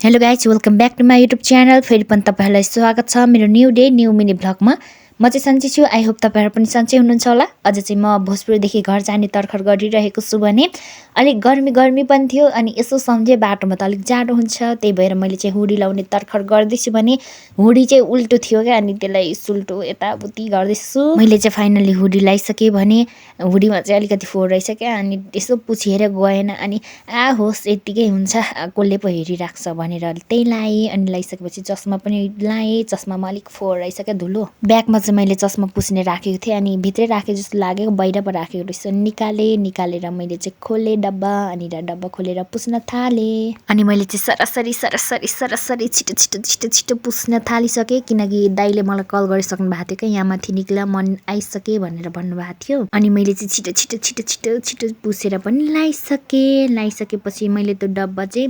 Hello guys welcome back to my YouTube channel. फेरि पनि तपाईँहरूलाई स्वागत छ मेरो न्यू डे न्यू मिनी भ्लगमा। म चाहिँ सन्चै छु। आई होप तपाईँहरू पनि सन्चै हुनुहुन्छ होला। अझ चाहिँ म भोजपुरदेखि घर जाने तर्खर गरिरहेको छु भने अलिक गर्मी पनि थियो अनि यसो सम्झेँ बाटोमा त अलिक जाडो हुन्छ, त्यही भएर मैले चाहिँ हुडी लाउने तर्खर गर्दैछु भने हुडी चाहिँ उल्टो थियो क्या, अनि त्यसलाई सुल्टो यताउति गर्दैछु। मैले चाहिँ फाइनली हुडी लगाइसकेँ भने हुडीमा चाहिँ अलिकति फोहोर रहेछ क्या, अनि यसो पुछेर गएन अनि होस् यत्तिकै हुन्छ, कसले पो हेरिराख्छ भनेर त्यही लाएँ। अनि लगाइसकेपछि चस्मा पनि लाएँ। चस्मामा अलिक फोहोर रहेछ क्या, धुलो। ब्यागमा चाहिँ मैले चस्मा पुस्ने राखेको थिएँ अनि भित्रै राखेँ जस्तो लाग्यो, बाहिर पो राखेको रहेछ। निकालेर मैले चाहिँ खोलेँ डब्बा, अनि डब्बा खोलेर पुस्न थालेँ। अनि मैले चाहिँ सरसरी छिटो पुस्न थालिसकेँ, किनकि दाइले मलाई कल गरिसक्नु भएको थियो क्या, यहाँ माथि निक्ला मन आइसके भनेर भन्नुभएको थियो। अनि मैले चाहिँ छिटो पुसेर पनि लगाइसकेपछि मैले त्यो डब्बा चाहिँ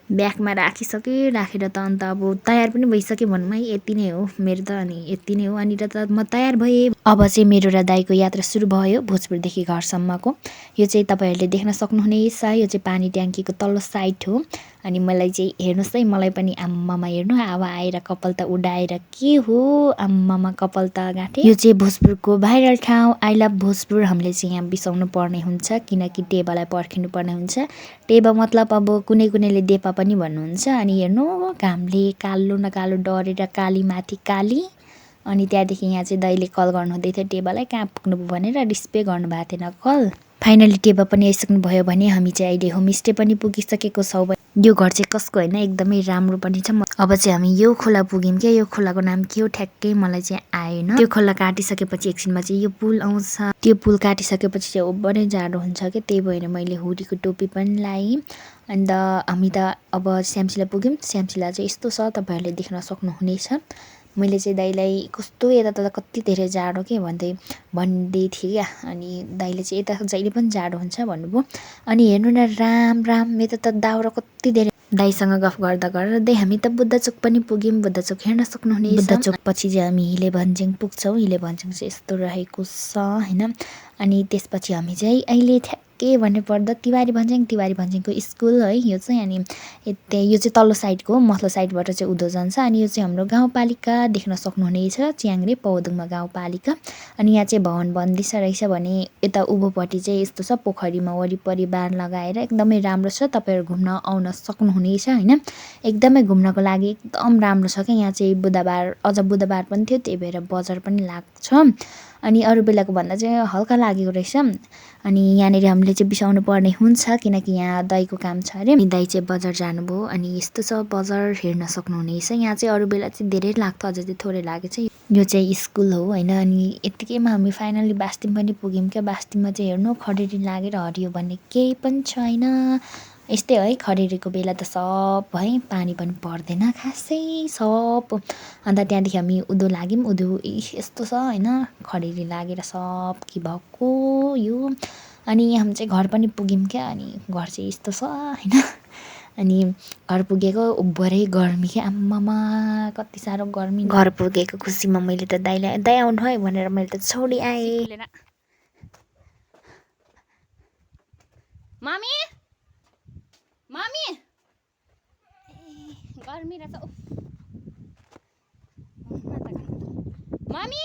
ब्यागमा राखिसकेँ। राखेर त अन्त अब तयार पनि भइसकेँ भनौँ है, यति नै हो मेरो त। अनि यति नै हो, अनि त म तयार भएँ। अब चाहिँ मेरो र दाइको यात्रा सुरु भयो भोजपुरदेखि घरसम्मको। यो चाहिँ तपाईँहरूले देख्न सक्नुहुनेछ, यो चाहिँ पानी ट्याङ्कीको तल्लो साइड हो। अनि मलाई चाहिँ हेर्नुहोस् है, मलाई पनि आम्मामा हेर्नु अब आएर कपाल त उडाएर के हो, आम्मामा कपाल त गाँठे। यो चाहिँ भोजपुरको भाइरल ठाउँ आई लभ भोजपुर। हामीले चाहिँ यहाँ बिसाउनु पर्ने हुन्छ, किनकि टेबालाई पर्खिनु पर्ने हुन्छ। टेबा मतलब अब कुनैले देपा पनि भन्नुहुन्छ। अनि हेर्नु घामले कालो न कालो डरेर काली माथि काली। अनि त्यहाँदेखि यहाँ चाहिँ दाइले कल गर्नुहुँदै थियो टेबालाई, कहाँ पुग्नु भनेर रिस्पे गर्नुभएको थिएन कल। फाइनली टेबा पनि आइसक्नु भयो भने हामी चाहिँ अहिले होमस्टे पनि पुगिसकेको छौँ। यो घर चाहिँ कसको होइन, एकदमै राम्रो पनि छ। अब चाहिँ हामी यो खोला पुग्यौँ क्या। यो खोलाको नाम के हो ठ्याक्कै मलाई चाहिँ आएन। त्यो खोला काटिसकेपछि एकछिनमा चाहिँ यो पुल आउँछ। त्यो पुल काटिसकेपछि चाहिँ ओभरै जाडो हुन्छ क्या, त्यही भएर मैले हुडीको टोपी पनि लगाएँ। अन्त हामी त अब स्यामसिला पुग्यौँ। स्यामसिला चाहिँ यस्तो छ, तपाईँहरूले देख्न सक्नुहुनेछ। मैले चाहिँ दाइलाई कस्तो यता त कति धेरै जाडो के भन्दै थिएँ क्या। अनि दाइले चाहिँ यता जहिले पनि जाडो हुन्छ भन्नुभयो। अनि हेर्नु न राम यता त दाउरा कति धेरै। दाइसँग गफ गर्दै हामी त बुद्धचोक पनि पुग्यौँ। बुद्धचोक हेर्न सक्नुहुनेछ। बुद्धचोक पछि चाहिँ हामी हिले भन्ज्याङ पुग्छौँ। हिले भन्ज्याङ चाहिँ यस्तो रहेको छ होइन। अनि त्यसपछि हामी चाहिँ अहिले ठ्याक्कै भन्नुपर्दा तिवारी भन्ज्याङको स्कुल है यो चाहिँ। अनि यो चाहिँ तल्लो साइडको मथलो साइडबाट चाहिँ उँधो जान्छ। अनि यो चाहिँ हाम्रो गाउँपालिका देख्न सक्नुहुनेछ, च्याङ्रे पौदुङमा गाउँपालिका। अनि यहाँ चाहिँ भवन बन्दैछ रहेछ भने यता उँभोपट्टि चाहिँ यस्तो छ, पोखरीमा वरिपरि बार लगाएर एकदमै राम्रो छ। तपाईँहरू घुम्न आउन सक्नुहुनेछ होइन। एकदमै घुम्नको लागि एकदम राम्रो छ क्या। यहाँ चाहिँ बुधबार पनि थियो, त्यही भएर बजार पनि लाग्छ। अनि अरू बेलाको भन्दा चाहिँ हल्का लागेको रहेछ। अनि यहाँनिर हामीले चाहिँ बिसाउनु पर्ने हुन्छ, किनकि यहाँ दाइको काम छ अरे। दाइ चाहिँ बजार जानुभयो। अनि यस्तो छ बजार हेर्न सक्नुहुनेछ। यहाँ चाहिँ अरू बेला चाहिँ धेरै लाग्थ्यो, अझै चाहिँ थोरै लागेको छ। यो चाहिँ स्कुल हो होइन। अनि यत्तिकैमा हामी फाइनली बास्तिम पनि पुग्यौँ क्या। बास्तिममा चाहिँ हेर्नु खडेरी लागेर हरियो भन्ने केही पनि छैन। यस्तै है, खडेरीको बेला त सब है, पानी पनि पर्दैन खासै सब। अन्त त्यहाँदेखि हामी उँधो लाग्यौँ। उँधो यस्तो छ होइन, खडेरी लागेर सब के भएको यो। अनि हामी चाहिँ घर पनि पुग्यौँ क्या। अनि घर चाहिँ यस्तो छ होइन। अनि घर पुगेको उभरै गर्मी क्या, आम्मामा कति साह्रो गर्मी। घर पुगेको खुसीमा मैले त दाइ आउनु है भनेर मैले त छोडी आएँ। मामी गर्मी रहेछ। मामी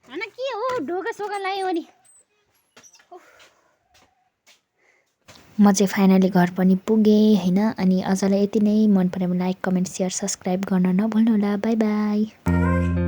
होइन के हो, ढोका सोका लायो अनि। म चाहिँ फाइनली घर पनि पुगेँ होइन। अनि अझलाई यति नै। मन पऱ्यो भने लाइक कमेन्ट सेयर सब्सक्राइब गर्न नभुल्नु होला। By by.